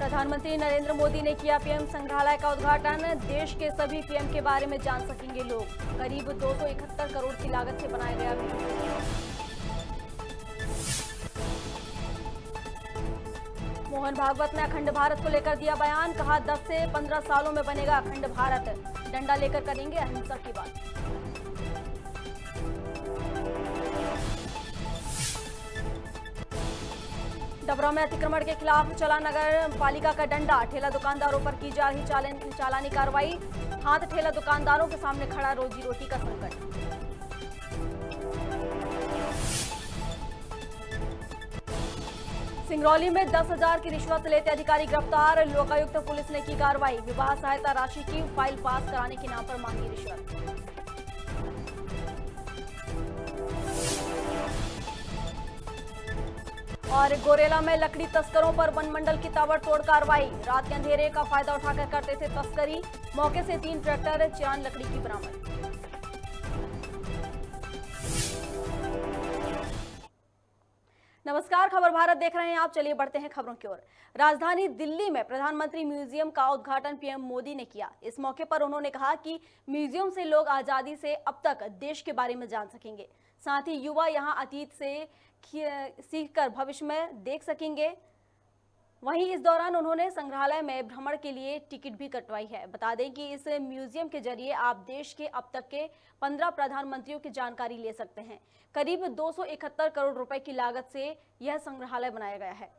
प्रधानमंत्री नरेंद्र मोदी ने किया पीएम संग्रहालय का उद्घाटन। देश के सभी पीएम के बारे में जान सकेंगे लोग। करीब 271 करोड़ की लागत से बनाया गया मोहन भागवत ने अखंड भारत को लेकर दिया बयान। कहा 10 से 15 सालों में बनेगा अखंड भारत। डंडा लेकर करेंगे अहिंसा की बात। डबरा में अतिक्रमण के खिलाफ चला नगर पालिका का डंडा। ठेला दुकानदारों पर की जा रही चालानी कार्रवाई। हाथ ठेला दुकानदारों के सामने खड़ा रोजी रोटी का संकट। सिंगरौली में 10,000 की रिश्वत लेते अधिकारी गिरफ्तार। लोकायुक्त पुलिस ने की कार्रवाई। विवाह सहायता राशि की फाइल पास कराने के नाम पर मांगी रिश्वत। और गोरेला में लकड़ी तस्करों पर वन मंडल की ताबड़तोड़ कार्रवाई। रात के अंधेरे का फायदा उठाकर करते थे तस्करी। मौके से 3 ट्रैक्टर चिरान लकड़ी की बरामद। नमस्कार, खबर भारत देख रहे हैं आप। चलिए बढ़ते हैं खबरों की ओर। राजधानी दिल्ली में प्रधानमंत्री म्यूजियम का उद्घाटन पीएम मोदी ने किया। इस मौके पर उन्होंने कहा कि म्यूजियम से लोग आजादी से अब तक देश के बारे में जान सकेंगे। साथ ही युवा यहां अतीत से सीखकर भविष्य में देख सकेंगे। वहीं इस दौरान उन्होंने संग्रहालय में भ्रमण के लिए टिकट भी कटवाई है। बता दें कि इस म्यूजियम के जरिए आप देश के अब तक के 15 प्रधानमंत्रियों की जानकारी ले सकते हैं। करीब 271 करोड़ रुपए की लागत से यह संग्रहालय बनाया गया है।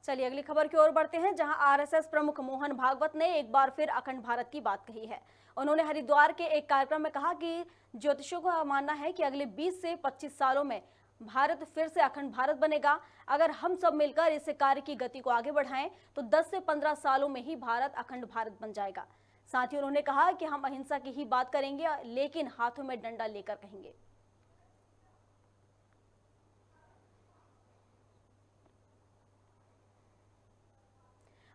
चलिए अगली खबर की ओर बढ़ते हैं, जहां आरएसएस प्रमुख मोहन भागवत ने एक बार फिर अखंड भारत की बात कही है। उन्होंने हरिद्वार के एक कार्यक्रम में कहा कि ज्योतिषियों का मानना है कि अगले 20 से 25 सालों में भारत फिर से अखंड भारत बनेगा। अगर हम सब मिलकर इस कार्य की गति को आगे बढ़ाएं तो 10 से 15 सालों में ही भारत अखंड भारत बन जाएगा। साथ ही उन्होंने कहा कि हम अहिंसा की ही बात करेंगे, लेकिन हाथों में डंडा लेकर कहेंगे।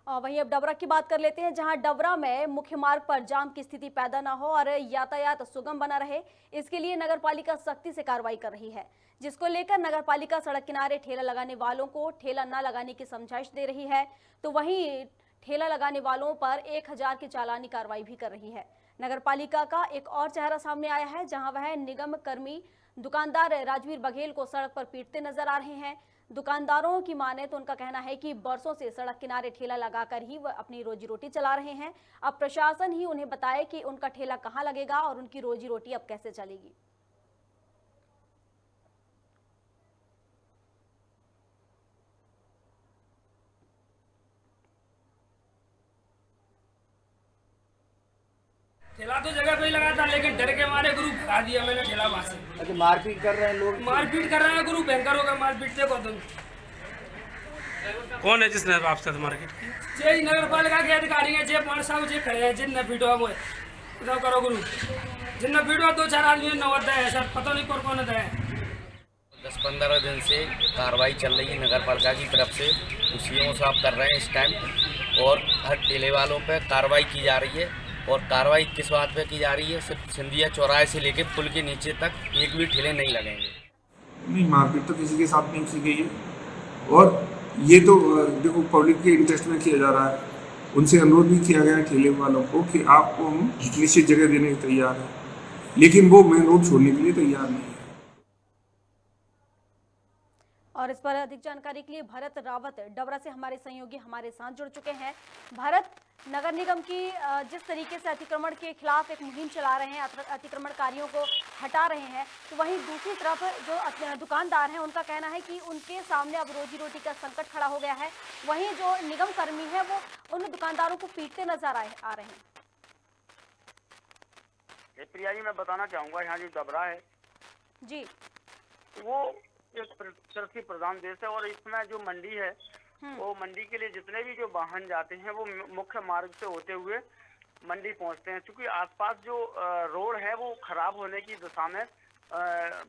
और वहीं अब डबरा की बात कर लेते हैं, जहां डबरा में मुख्य मार्ग पर जाम की स्थिति पैदा न हो और यातायात सुगम बना रहे, इसके लिए नगरपालिका सख्ती से कार्रवाई कर रही है। जिसको लेकर नगरपालिका सड़क किनारे ठेला लगाने वालों को ठेला न लगाने की समझाइश दे रही है, तो वहीं ठेला लगाने वालों पर 1,000 की चालानी कार्रवाई भी कर रही है। नगरपालिका का एक और चेहरा सामने आया है, जहां वह निगम कर्मी दुकानदार राजवीर बघेल को सड़क पर पीटते नजर आ रहे हैं। दुकानदारों की माने तो उनका कहना है कि बरसों से सड़क किनारे ठेला लगाकर ही वह अपनी रोजी रोटी चला रहे हैं। अब प्रशासन ही उन्हें बताए कि उनका ठेला कहां लगेगा और उनकी रोजी रोटी अब कैसे चलेगी। ठेला तो जगह पे ही लगा था, लेकिन डर के मारे गुरु भगा दिया मैंने ठेला वहां से। अच्छा, मारपीट कर रहे हैं लोग? मारपीट कर रहे हैं गुरु, भयंकर होगा मारपीट। देखो तुम कौन है जिसने आपसे मार्केट की? जे नगर पालिका के अधिकारी हैं, जे 5 साहब जे खड़े हैं, जिन पीटवा मोए बताओ करो गुरु, जिन पीटवा 2-4 आदमी नवद है, सर पता नहीं कौन है। 10-15 दिन से कार्रवाई चल रही है नगर पालिका की तरफ से। सीओ साहब कर रहे हैं इस टाइम, और हर ठेले वालों पे कार्रवाई की जा रही है। और कार्रवाई किस बात पे की जा रही है? सिर्फ सिंधिया चौराहे से लेके पुल के नीचे तक एक भी ठेले नहीं लगेंगे। नहीं, मारपीट तो किसी के साथ नहीं की गई है, और ये तो देखो पब्लिक के इंटरेस्ट में किया जा रहा है। उनसे अनुरोध भी किया गया है ठेले वालों को कि आपको हम निश्चित जगह देने को तैयार हैं, लेकिन वो मेन रोड छोड़ने के लिए तैयार नहीं है। और इस पर अधिक जानकारी के लिए भरत रावत डबरा से हमारे सहयोगी हमारे साथ जुड़ चुके हैं। भारत, नगर निगम की जिस तरीके से अतिक्रमण के खिलाफ एक मुहिम चला रहे हैं, अतिक्रमणकारियों को हटा रहे हैं, तो वहीं दूसरी तरफ जो दुकानदार हैं उनका कहना है कि उनके सामने अब रोजी रोटी का संकट खड़ा हो गया है। वहीं जो निगम कर्मी है वो उन दुकानदारों को पीटते नजर आ रहे हैं। प्रिया जी, मैं बताना चाहूँगा, यहाँ जो डबरा है जी, वो एक कृषि प्रधान देश है, और इसमें जो मंडी है वो मंडी के लिए जितने भी जो वाहन जाते हैं वो मुख्य मार्ग से होते हुए मंडी पहुंचते हैं। क्योंकि आसपास जो रोड है वो खराब होने की दिशा में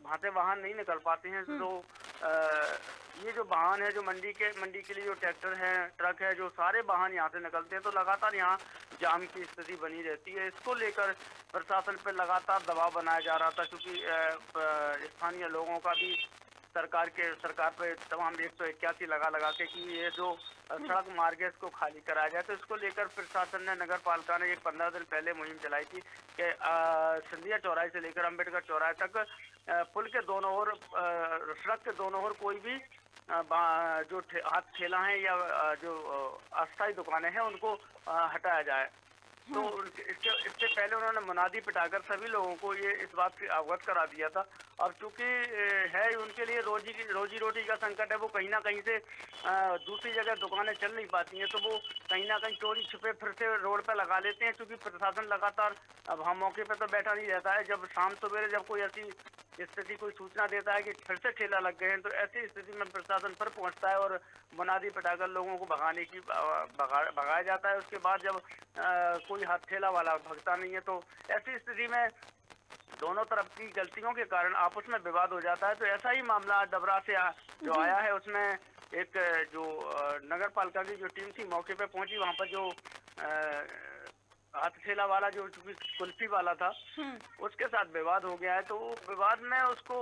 भाते वाहन नहीं निकल पाते हैं, तो ये जो वाहन है, जो मंडी के लिए जो ट्रैक्टर है, ट्रक है, जो सारे वाहन यहाँ से निकलते हैं, तो लगातार यहाँ जाम की स्थिति बनी रहती है। इसको लेकर प्रशासन पर लगातार दबाव बनाया जा रहा था, क्योंकि स्थानीय लोगों का भी सरकार पे तमाम 181 लगा के कि ये जो सड़क मार्ग है इसको खाली कराया जाए। तो इसको लेकर प्रशासन ने, नगर पालिका ने 15 दिन पहले मुहिम चलाई थी कि सिंधिया चौराहे से लेकर अम्बेडकर चौराहे तक पुल के दोनों ओर, सड़क के दोनों ओर कोई भी जो हाथ ठेला है या जो अस्थायी दुकानें हैं उनको हटाया जाए। तो इससे पहले उन्होंने मुनादी पिटाकर सभी लोगों को ये इस बात से अवगत करा दिया था। अब चूंकि है उनके लिए रोजी रोटी का संकट है, वो कहीं ना कहीं से दूसरी जगह दुकानें चल नहीं पाती हैं, तो वो कहीं ना कहीं चोरी छुपे फिर से रोड पर लगा लेते हैं। क्योंकि प्रशासन लगातार, अब हम मौके पर तो बैठा नहीं रहता है, जब शाम सवेरे जब कोई ऐसी स्थिति, कोई सूचना देता है कि फिर से ठेला लग गए हैं, तो ऐसी स्थिति में प्रशासन फिर पहुंचता है और मुनादी पिटाकर लोगों को भगाया जाता है। उसके बाद जब कोई हाथ ठेला वाला भगता नहीं है, तो ऐसी स्थिति में दोनों तरफ की गलतियों के कारण आपस में विवाद हो जाता है। तो ऐसा ही मामला डबरा से जो आया है, उसमें एक जो नगर पालिका की जो टीम थी मौके पे पहुंची, वहां पर जो हाथ ठेला वाला जो कुल्फी वाला था, उसके साथ विवाद हो गया है। तो विवाद में उसको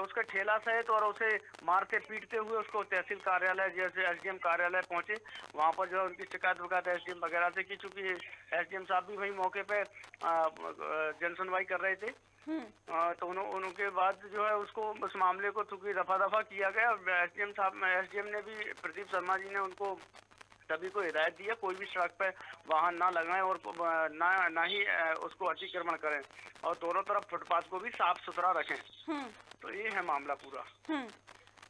उसका ठेला सहित और उसे मारते पीटते हुए उसको तहसील कार्यालय, जैसे एसडीएम कार्यालय पहुंचे, वहां पर जो उनकी शिकायत वकायत एसडीएम वगैरह से की। चूंकि एसडीएम साहब भी वही मौके पे जन सुनवाई कर रहे थे, तो उनके बाद जो है उसको, उस मामले को चूंकि रफा दफा किया गया। एसडीएम ने भी, प्रदीप शर्मा जी ने उनको सभी को हिदायत दी है कोई भी सड़क पर वाहन ना लगाएं और ना ही उसको अतिक्रमण करें, और दोनों तरफ फुटपाथ को भी साफ सुथरा रखें। तो ये है मामला पूरा।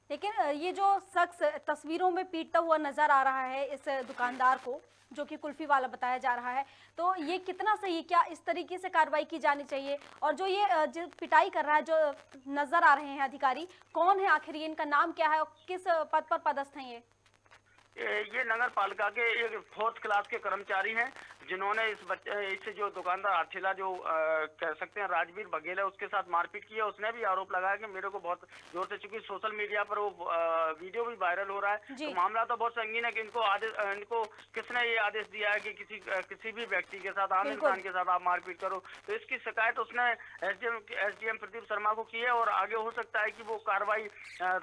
लेकिन ये जो शख्स तस्वीरों में पीटता हुआ नजर आ रहा है इस दुकानदार को, जो कि कुल्फी वाला बताया जा रहा है, तो ये कितना सही, क्या इस तरीके से कार्रवाई की जानी चाहिए? और जो ये जो पिटाई कर रहा है, जो नजर आ रहे हैं अधिकारी, कौन है आखिर, इनका नाम क्या है और किस पद पर पदस्थ हैं? ये नगर पालिका के एक 4th क्लास के कर्मचारी हैं, जिन्होंने इस जो दुकानदार ठेला जो कह सकते हैं राजवीर बघेल है, उसके साथ मारपीट की है। उसने भी आरोप लगाया कि मेरे को बहुत जोर से, चूंकि सोशल मीडिया पर वो वीडियो भी वायरल हो रहा है, तो मामला तो बहुत संगीन है कि इनको किसने ये आदेश दिया है कि किसी भी व्यक्ति के साथ, आम इंसान के साथ आप मारपीट करो। तो इसकी शिकायत उसने एसडीएम प्रदीप शर्मा को की है, और आगे हो सकता है कि वो कार्रवाई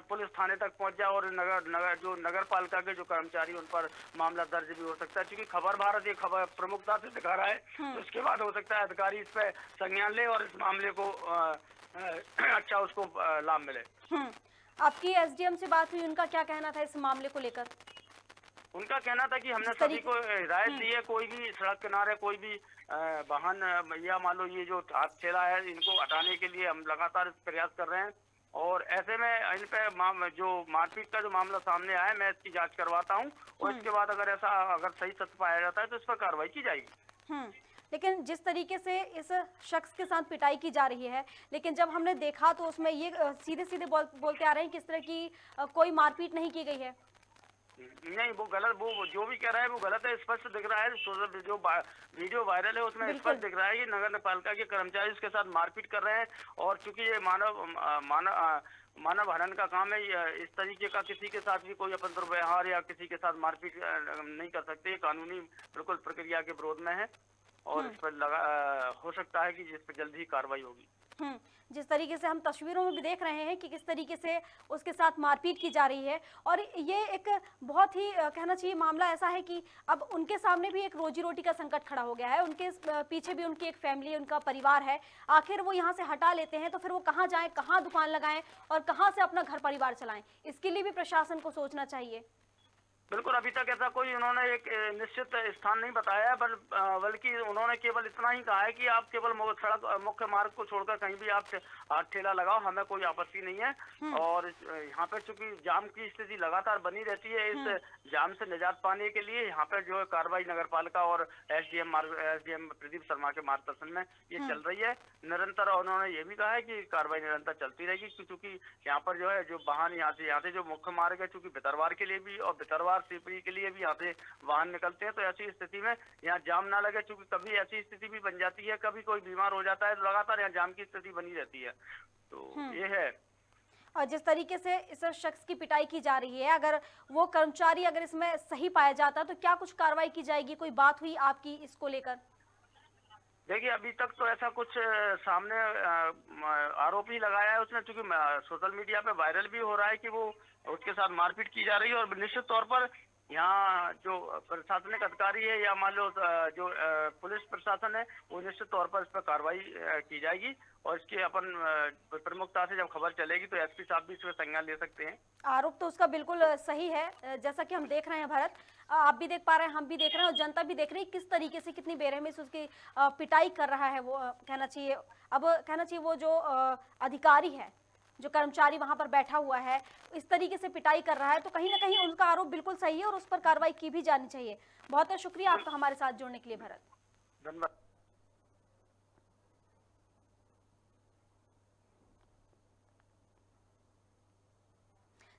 पुलिस थाने तक पहुंच जाए और नगर पालिका के जो कर्मचारी उन पर मामला दर्ज भी हो सकता है। क्योंकि खबर भारत ये खबर प्रमुखता से दिखा रहा है, तो उसके बाद हो सकता है अधिकारी इस पे संज्ञान ले और इस मामले को अच्छा उसको लाभ मिले। आपकी एसडीएम से बात हुई, उनका क्या कहना था इस मामले को लेकर? उनका कहना था कि हमने सभी को हिदायत दी है, कोई भी सड़क किनारे कोई भी वाहन या मान लो ये जो हाथ ठेला है, इनको हटाने के लिए हम लगातार प्रयास कर रहे हैं। और ऐसे में इन पे जो मारपीट का जो मामला सामने आया, मैं इसकी जांच करवाता हूं, और इसके बाद अगर सही सत्य पाया जाता है तो इस पर कार्रवाई की जाएगी। लेकिन जिस तरीके से इस शख्स के साथ पिटाई की जा रही है, लेकिन जब हमने देखा तो उसमें ये सीधे सीधे बोलते आ रहे हैं कि इस तरह की कोई मारपीट नहीं की गई है। नहीं, वो गलत, वो जो भी कह रहा है वो गलत है। स्पष्ट दिख रहा है, जो वीडियो वायरल है उसमें स्पष्ट दिख रहा है कि नगर पालिका के कर्मचारी उसके साथ मारपीट कर रहे हैं। और चूंकि ये मानव हनन का काम है, इस तरीके का किसी के साथ भी कोई अपन दुर्व्यवहार या किसी के साथ मारपीट नहीं कर सकते। कानूनी बिल्कुल प्रक्रिया के विरोध में है, और इस पर हो सकता है कि जिस पर जल्द ही कार्रवाई होगी। जिस तरीके से हम तस्वीरों में भी देख रहे हैं कि किस तरीके से उसके साथ मारपीट की जा रही है, और ये एक बहुत ही कहना चाहिए मामला ऐसा है कि अब उनके सामने भी एक रोजी रोटी का संकट खड़ा हो गया है। उनके पीछे भी उनकी एक फैमिली, उनका परिवार है। आखिर वो यहाँ से हटा लेते हैं तो फिर वो कहाँ जाएं, कहाँ दुकान लगाएं और कहाँ से अपना घर परिवार चलाएं? इसके लिए भी प्रशासन को सोचना चाहिए। बिल्कुल, अभी तक ऐसा कोई उन्होंने एक निश्चित स्थान नहीं बताया है, बल्कि उन्होंने केवल इतना ही कहा है कि आप केवल सड़क मुख्य मार्ग को छोड़कर कहीं भी आप हाथ ठेला लगाओ, हमें कोई आपत्ति नहीं है। और यहाँ पर चूंकि जाम की स्थिति लगातार बनी रहती है, इस जाम से निजात पाने के लिए यहाँ पर जो है कार्रवाई नगर पालिका और एसडीएम प्रदीप शर्मा के मार्गदर्शन में ये चल रही है निरंतर। और उन्होंने ये भी कहा है कि कार्रवाई निरंतर चलती रहेगी, क्योंकि यहाँ पर जो है जो वाहन यहाँ से जो मुख्य मार्ग है, चूंकि भितरवार के लिए भी और भितरवार सिपरी के लिए भी यहाँ से वाहन निकलते हैं, तो ऐसी स्थिति में यहाँ जाम ना लगे। चूंकि कभी ऐसी स्थिति भी बन जाती है, कभी कोई बीमार हो जाता है, तो लगातार यहाँ जाम की स्थिति बनी रहती है। तो ये है। जिस तरीके से इस शख्स की पिटाई की जा रही है, अगर वो कर्मचारी अगर इसमें सही पाया जाता तो क्या कुछ कार्रवाई की जाएगी? कोई बात हुई आपकी इसको लेकर? देखिए, अभी तक तो ऐसा कुछ सामने आरोप ही लगाया है उसने, क्योंकि सोशल मीडिया पे वायरल भी हो रहा है कि वो उसके साथ मारपीट की जा रही है। और निश्चित तौर पर यहाँ जो प्रशासनिक अधिकारी है या मान लो जो पुलिस प्रशासन है, वो निश्चित तौर पर इस पर कार्रवाई की जाएगी। और इसकी अपन प्रमुखता से जब खबर चलेगी तो एसपी साहब भी इसमें संज्ञान ले सकते हैं। आरोप तो उसका बिल्कुल सही है, जैसा कि हम देख रहे हैं भरत, आप भी देख पा रहे हैं, हम भी देख रहे हैं और जनता भी देख रही है किस तरीके से कितनी बेरहमी से उसकी पिटाई कर रहा है वो, कहना चाहिए अब कहना चाहिए वो जो अधिकारी है, जो कर्मचारी वहां पर बैठा हुआ है, इस तरीके से पिटाई कर रहा है, तो कहीं ना कहीं उनका आरोप बिल्कुल सही है और उस पर कार्रवाई की भी जानी चाहिए। बहुत बहुत शुक्रिया आपका हमारे साथ जुड़ने के लिए भरत। धन्यवाद।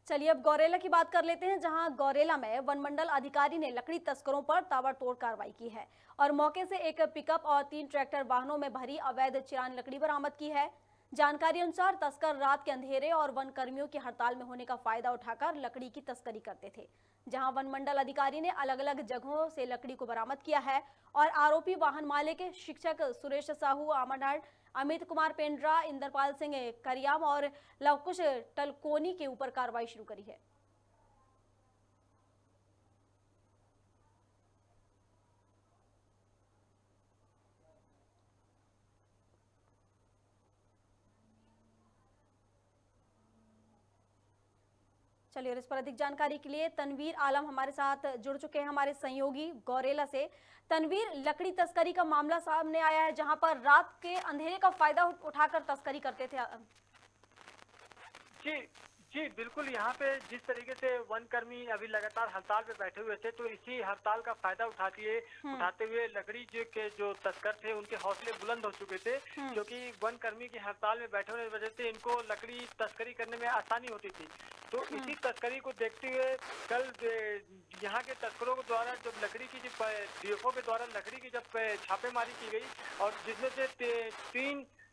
चलिए अब गौरेला की बात कर लेते हैं, जहां गौरेला में वनमंडल अधिकारी ने लकड़ी तस्करों पर ताबड़तोड़ कार्रवाई की है और मौके से एक पिकअप और 3 ट्रैक्टर वाहनों में भरी अवैध चिरान लकड़ी बरामद की है। जानकारी अनुसार तस्कर रात के अंधेरे और वन कर्मियों की हड़ताल में होने का फायदा उठाकर लकड़ी की तस्करी करते थे, जहां वनमंडल अधिकारी ने अलग अलग जगहों से लकड़ी को बरामद किया है और आरोपी वाहन मालिक शिक्षक सुरेश साहू आमनाड, अमित कुमार पेंड्रा, इंद्रपाल सिंह करियाम और लवकुश टलकोनी के ऊपर कार्रवाई शुरू करी है। चलिए और इस पर अधिक जानकारी के लिए तनवीर आलम हमारे साथ जुड़ चुके हैं, हमारे सहयोगी गौरेला से। तनवीर, लकड़ी तस्करी का मामला सामने आया है जहां पर रात के अंधेरे का फायदा उठाकर तस्करी करते थे। जी बिल्कुल, यहाँ पे जिस तरीके से वन कर्मी अभी लगातार हड़ताल पे बैठे हुए थे, तो इसी हड़ताल का फायदा उठाते हुए लकड़ी के जो तस्कर थे उनके हौसले बुलंद हो चुके थे, क्योंकि वन कर्मी की हड़ताल में बैठे होने की वजह से इनको लकड़ी तस्करी करने में आसानी होती थी। तो इसी तस्करी को देखते हुए कल यहाँ के तस्करों के द्वारा जब लकड़ी की डीएफओ के द्वारा लकड़ी की जब छापेमारी की गई और जिसमें से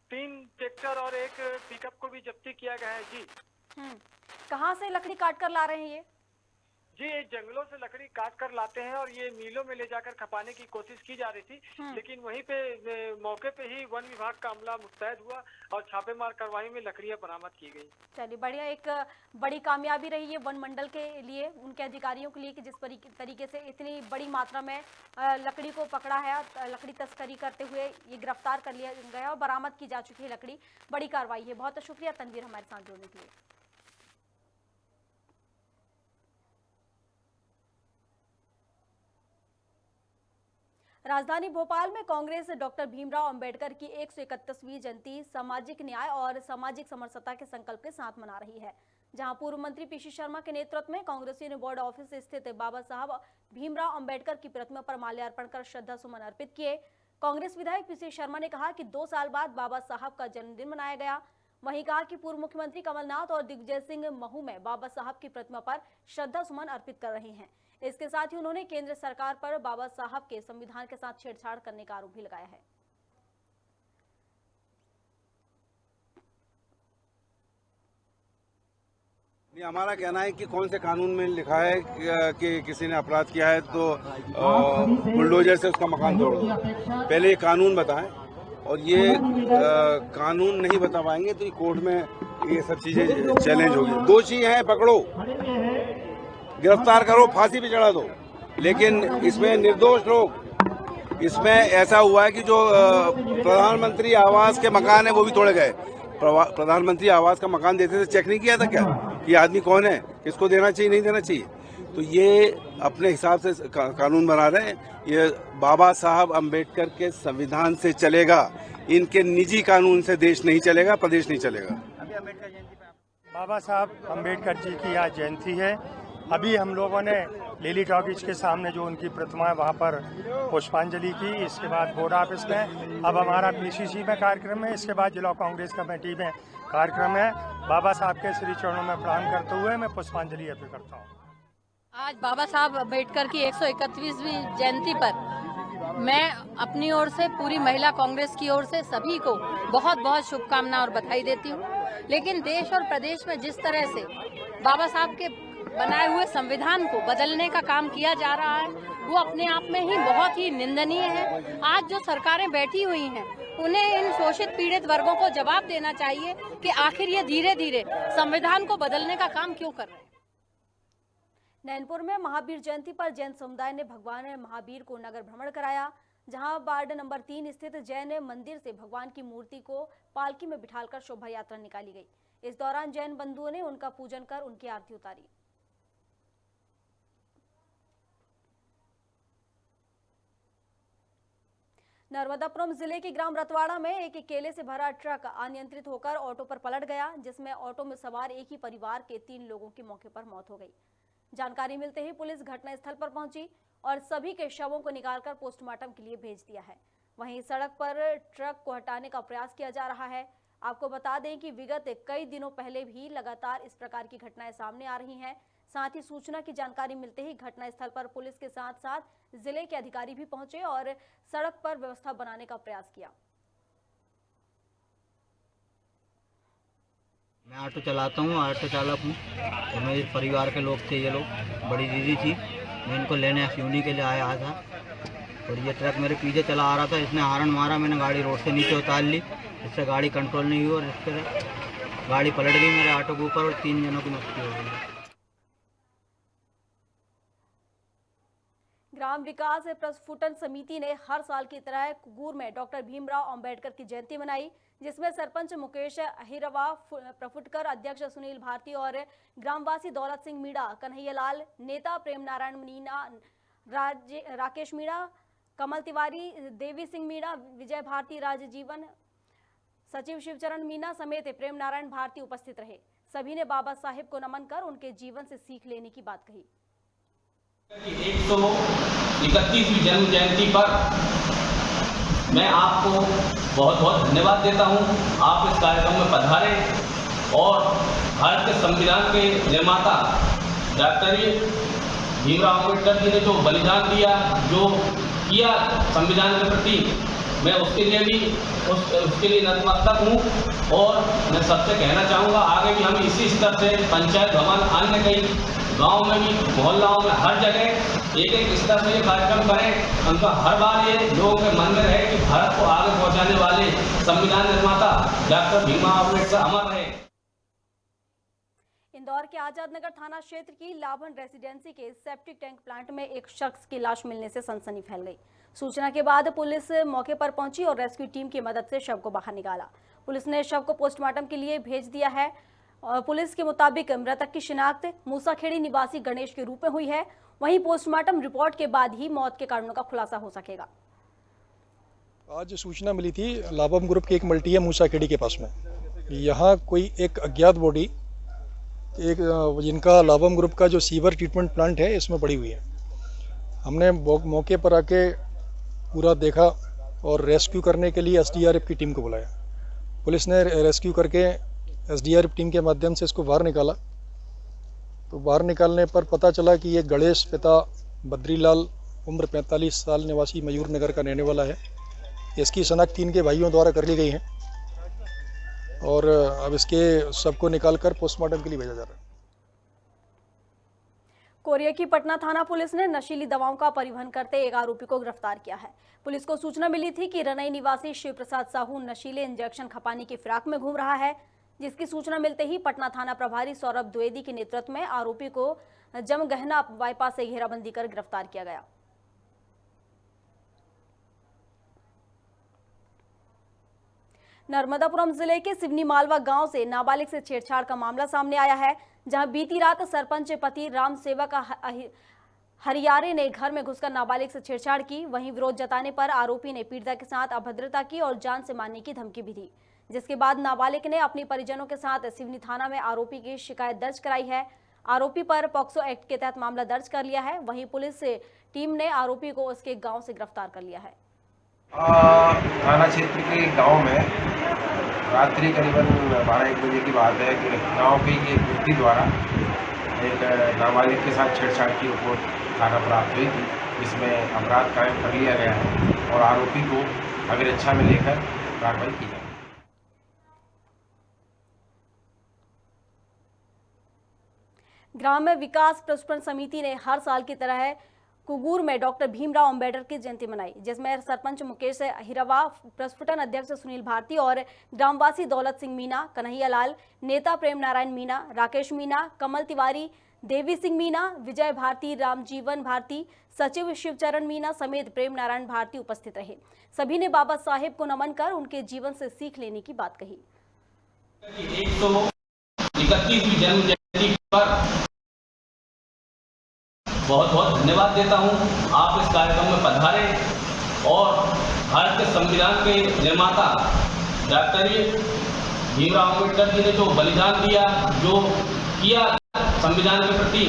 तीन ट्रैक्टर और एक पिकअप को भी जब्ती किया गया है। जी कहाँ से लकड़ी काट कर ला रहे हैं जी, ये जंगलों से लकड़ी काट कर लाते हैं और ये मिलों में ले जाकर खपाने की कोशिश की जा रही थी, लेकिन वहीं पे मौके पे ही वन विभाग का अमला मुस्तैद हुआ और छापेमार कार्रवाई में लकड़ियां बरामद की गई। चलिए बढ़िया, एक बड़ी कामयाबी रही है वन मंडल के लिए, उनके अधिकारियों के लिए कि जिस तरीके से इतनी बड़ी मात्रा में लकड़ी को पकड़ा है, लकड़ी तस्करी करते हुए ये गिरफ्तार कर लिया गया और बरामद की जा चुकी है लकड़ी। बड़ी कार्रवाई है। बहुत शुक्रिया तनवीर हमारे साथ जुड़ने के लिए। राजधानी भोपाल में कांग्रेस डॉक्टर भीमराव अंबेडकर की 131वीं जयंती सामाजिक न्याय और सामाजिक समरसता के संकल्प के साथ मना रही है, जहां पूर्व मंत्री पीसी शर्मा के नेतृत्व में कांग्रेसियों ने बोर्ड ऑफिस स्थित बाबा साहब भीमराव अंबेडकर की प्रतिमा पर माल्यार्पण कर श्रद्धा सुमन अर्पित किए। कांग्रेस विधायक पीसी शर्मा ने कहा कि 2 साल बाद बाबा साहब का जन्मदिन मनाया गया। वहीं कहा कि पूर्व मुख्यमंत्री कमलनाथ और दिग्विजय सिंह महू में बाबा साहब की प्रतिमा पर श्रद्धा सुमन अर्पित कर रहे हैं। इसके साथ ही उन्होंने केंद्र सरकार पर बाबा साहब के संविधान के साथ छेड़छाड़ करने का आरोप भी लगाया है। हमारा कहना है कि कौन से कानून में लिखा है कि किसी ने अपराध किया है तो बुलडोजर से उसका मकान तोड़ दो। पहले ये कानून बताएं, और ये कानून नहीं बता पाएंगे तो कोर्ट में ये सब चीजें चैलेंज होगी। दोषी हैं पकड़ो, गिरफ्तार करो, फांसी पे चढ़ा दो, लेकिन इसमें निर्दोष लोग, इसमें ऐसा हुआ है कि जो प्रधानमंत्री आवास के मकान है वो भी तोड़े गए। प्रधानमंत्री आवास का मकान देते थे, चेक नहीं किया था क्या कि आदमी कौन है, किसको देना चाहिए नहीं देना चाहिए। तो ये अपने हिसाब से कानून बना रहे हैं। ये बाबा साहब अंबेडकर के संविधान से चलेगा, इनके निजी कानून से देश नहीं चलेगा, प्रदेश नहीं चलेगा। बाबा साहब अंबेडकर जी की आज जयंती है। अभी हम लोगों ने लिली टॉकीज के सामने जो उनकी प्रतिमा है वहाँ पर पुष्पांजलि की। इसके बाद बोर्ड ऑफिस में, अब हमारा पीसीसी में कार्यक्रम है, इसके बाद जिला कांग्रेस कमेटी में कार्यक्रम है। बाबा साहब के श्री चरणों में प्रणाम करते हुए मैं पुष्पांजलि अर्पित करता हूँ। आज बाबा साहब अम्बेडकर की 131वीं जयंती पर मैं अपनी ओर से, पूरी महिला कांग्रेस की ओर से सभी को बहुत बहुत शुभकामनाएं और बधाई देती हूँ। लेकिन देश और प्रदेश में जिस तरह से बाबा साहब के बनाए हुए संविधान को बदलने का काम किया जा रहा है वो अपने आप में ही बहुत ही निंदनीय है। आज जो सरकारें बैठी हुई हैं उन्हें इन शोषित पीड़ित वर्गों को जवाब देना चाहिए कि आखिर ये धीरे धीरे संविधान को बदलने का काम क्यों कर रहे हैं। नैनपुर में महावीर जयंती पर जैन समुदाय ने भगवान महावीर को नगर भ्रमण कराया, जहां वार्ड नंबर 3 स्थित जैन मंदिर से भगवान की मूर्ति को पालकी में बिठाकर शोभा यात्रा निकाली गई। इस दौरान जैन बंधुओं ने उनका पूजन कर उनकी आरती उतारी। नर्मदापुरम जिले के ग्राम रतवाड़ा में एक केले से भरा ट्रक अनियंत्रित होकर ऑटो पर पलट गया, जिसमें ऑटो में सवार एक ही परिवार के 3 लोगों की मौके पर मौत हो गई। जानकारी मिलते ही पुलिस घटनास्थल पर पहुंची और सभी के शवों को निकालकर पोस्टमार्टम के लिए भेज दिया है। वहीं सड़क पर ट्रक को हटाने का प्रयास किया जा रहा है। आपको बता दें कि विगत कई दिनों पहले भी लगातार इस प्रकार की घटनाएं सामने आ रही हैं। साथ ही सूचना की जानकारी मिलते ही घटनास्थल पर पुलिस के साथ साथ जिले के अधिकारी भी पहुंचे और सड़क पर व्यवस्था बनाने का प्रयास किया। मैं ऑटो चलाता हूँ, ऑटो चालक हूँ और मेरे परिवार के लोग थे। ये लोग बड़ी दीदी थी, मैं इनको लेने सिवनी के लिए आया था और ये ट्रक मेरे पीछे चला आ रहा था। इसने हॉर्न मारा, मैंने गाड़ी रोड से नीचे उतार ली, इससे गाड़ी कंट्रोल नहीं हुई और इससे गाड़ी पलट गई मेरे ऑटो के ऊपर और 3 जनों की मृत्यु हो गई। ग्राम विकास प्रस्फुटन समिति ने हर साल की तरह कुगूर में डॉक्टर भीमराव अंबेडकर की जयंती मनाई, जिसमें सरपंच मुकेश अहिरवा, प्रफुटकर अध्यक्ष सुनील भारती और ग्रामवासी दौलत सिंह मीणा, कन्हैयालाल, नेता प्रेम नारायण मीणा, राकेश मीणा, कमल तिवारी, देवी सिंह मीणा, विजय भारती, राजजीवन, सचिव शिवचरण मीणा समेत प्रेम नारायण भारती उपस्थित रहे। सभी ने बाबा साहेब को नमन कर उनके जीवन से सीख लेने की बात कही। 131वीं जन्म जयंती पर मैं आपको बहुत बहुत धन्यवाद देता हूं। आप इस कार्यक्रम में पधारे और भारत के संविधान के निर्माता डॉक्टर भीमराव अम्बेडकर जी ने जो बलिदान दिया, जो किया संविधान के प्रति, मैं उसके लिए भी उसके लिए नतमस्तक हूँ। और मैं सबसे कहना चाहूँगा आगे भी हम इसी स्तर से पंचायत भवन, अन्य कई गाँव में भी, मोहल्लाओं में, हर जगह एक स्तर से ये कार्यक्रम करें। उनका हर बार ये लोगों के मन में रहे कि भारत को आगे पहुँचाने वाले संविधान निर्माता डॉक्टर भीमराव अम्बेडकर अमर रहे। इंदौर के आजाद नगर थाना क्षेत्र की लाभन रेसिडेंसी के सेप्टिक टैंक प्लांट में एक शख्स की लाश मिलने से सनसनी फैल गई। सूचना के बाद पुलिस मौके पर पहुंची और रेस्क्यू टीम की मदद से शव को बाहर निकाला। पुलिस ने शव को पोस्टमार्टम के लिए भेज दिया है और पुलिस के मुताबिक मृतक की शिनाख्त मूसाखेड़ी निवासी गणेश के रूप में हुई है। वहीं पोस्टमार्टम रिपोर्ट के बाद ही मौत के कारणों का खुलासा हो सकेगा। आज सूचना मिली थी लाभम ग्रुप की एक मल्टी है मूसाखेड़ी के पास में। यहाँ कोई एक अज्ञात बॉडी जिनका लाभम ग्रुप का जो सीवर ट्रीटमेंट प्लांट है इसमें पड़ी हुई है। हमने मौके पर आके पूरा देखा और रेस्क्यू करने के लिए एसडीआरएफ की टीम को बुलाया। पुलिस ने रेस्क्यू करके एसडीआरएफ टीम के माध्यम से इसको बाहर निकाला। तो बाहर निकालने पर पता चला कि ये गणेश पिता बद्रीलाल उम्र 45 साल निवासी मयूर नगर का रहने वाला है। इसकी शनाख्त इनके भाइयों द्वारा कर ली गई है और अब इसके सबको निकालकर पोस्टमार्टम के लिए भेजा जा रहा है। कोरिया की पटना थाना पुलिस ने नशीली दवाओं का परिवहन करते एक आरोपी को गिरफ्तार किया है। पुलिस को सूचना मिली थी कि रनई निवासी शिव प्रसाद साहू नशीले इंजेक्शन खपाने की फिराक में घूम रहा है, जिसकी सूचना मिलते ही पटना थाना प्रभारी सौरभ द्विवेदी के नेतृत्व में आरोपी को जमगहना बाईपास से घेराबंदी कर गिरफ्तार किया गया। नर्मदापुरम जिले के सिवनी मालवा गांव से नाबालिग से छेड़छाड़ का मामला सामने आया है, जहां बीती रात सरपंच पति राम सेवक हरियारे ने घर में घुसकर नाबालिग से छेड़छाड़ की। वहीं विरोध जताने पर आरोपी ने पीड़िता के साथ अभद्रता की और जान से मारने की धमकी भी दी, जिसके बाद नाबालिग ने अपने परिजनों के साथ सिवनी थाना में आरोपी की शिकायत दर्ज कराई है। आरोपी पर पॉक्सो एक्ट के तहत मामला दर्ज कर लिया है। वहीं पुलिस टीम ने आरोपी को उसके गाँव से गिरफ्तार कर लिया है। थाना क्षेत्र के गांव में रात्रि करीबन 12-1 बजे की बात है कि गांव के एक व्यक्ति द्वारा एक नाबालिग के साथ छेड़छाड़ की रिपोर्ट थाना प्राप्त हुई थी, जिसमें अपराध कायम कर लिया गया है और आरोपी को अभिरक्षा में लेकर कार्रवाई की जाए। ग्राम्य विकास प्रस्फुटन समिति ने हर साल की तरह कुगूर में डॉक्टर भीमराव अंबेडकर की जयंती मनाई, जिसमें सरपंच मुकेश अहिरवा, प्रस्फुटन अध्यक्ष सुनील भारती और ग्रामवासी दौलत सिंह मीना, कन्हैया लाल, नेता प्रेम नारायण मीना, राकेश मीना, कमल तिवारी, देवी सिंह मीना, विजय भारती, रामजीवन भारती, सचिव शिवचरण मीना समेत प्रेम नारायण भारती उपस्थित रहे। सभी ने बाबा साहेब को नमन कर उनके जीवन से सीख लेने की बात कही। 131वीं जन्म जयंती पर बहुत बहुत धन्यवाद देता हूं। आप इस कार्यक्रम में पधारे और भारत के संविधान के निर्माता डॉक्टर भीमराव अम्बेडकर जी ने जो बलिदान दिया, जो किया संविधान के प्रति,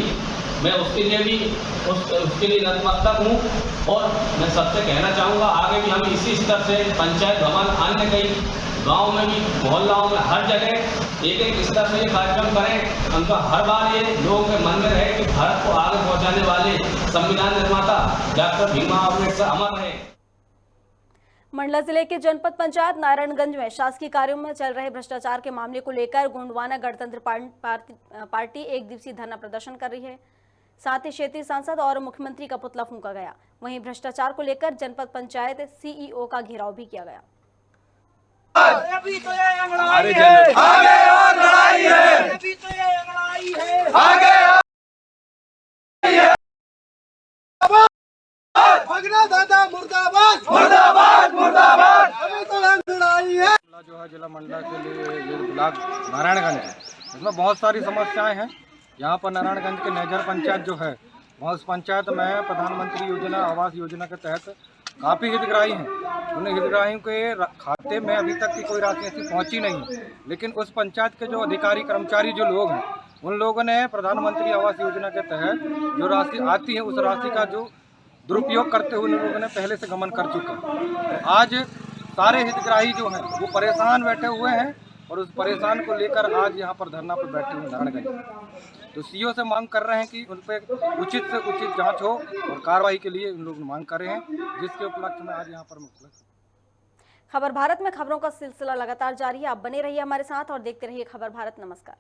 मैं उसके लिए भी उसके लिए नतमस्तक हूँ। और मैं सबसे कहना चाहूँगा आगे भी हम इसी स्तर से पंचायत भवन, अन्य कई गाँव में भी, मोहल्लाओं में, हर जगह एक स्तर से ये कार्यक्रम करें। उनका हर बार ये लोगों के मन में रहे कि भारत को आगे पहुँचाने वाले संविधान निर्माता डॉक्टर भीमराव अम्बेडकर अमर रहे। मंडला जिले के जनपद पंचायत नारायणगंज में शासकीय कार्यों में चल रहे भ्रष्टाचार के मामले को लेकर गोंडवाना गणतंत्र पार्टी एक दिवसीय धरना प्रदर्शन कर रही है। साथ ही क्षेत्रीय सांसद और मुख्यमंत्री का पुतला फूंका गया। वहीं भ्रष्टाचार को लेकर जनपद पंचायत सीईओ का घेराव भी किया गया। अभी तो ये अंगड़ाई है, आगे और लड़ाई है। अभी तो ये अंगड़ाई है, आगे और भगना दादा मुर्दाबाद, मुर्दाबाद, मुर्दाबाद। अभी तो लड़ाई है। जो है जिला मंडला के लिए ये ब्लॉक नारायणगंज है, इसमें बहुत सारी समस्याएं हैं। यहाँ पर नारायणगंज के नेजर पंचायत जो है, वहाँ उस पंचायत में प्रधानमंत्री योजना आवास योजना के तहत काफ़ी हितग्राही हैं। उन हितग्राहियों के खाते में अभी तक की कोई राशि ऐसी पहुँची नहीं है। लेकिन उस पंचायत के जो अधिकारी कर्मचारी जो लोग हैं, उन लोगों ने प्रधानमंत्री आवास योजना के तहत जो राशि आती है, उस राशि का जो दुरुपयोग करते हुए उन लोगों ने पहले से गमन कर चुका। तो आज सारे हितग्राही जो हैं वो परेशान बैठे हुए हैं और उस परेशान को लेकर आज यहाँ पर धरना पर बैठे हुए नारायणगंज। तो सीओ से मांग कर रहे हैं कि उन पर उचित से उचित जांच हो और कार्रवाई के लिए उन लोग मांग कर रहे हैं, जिसके उपलक्ष्य में आज यहाँ पर खबर भारत में खबरों का सिलसिला लगातार जारी है। आप बने रहिए हमारे साथ और देखते रहिए खबर भारत। नमस्कार।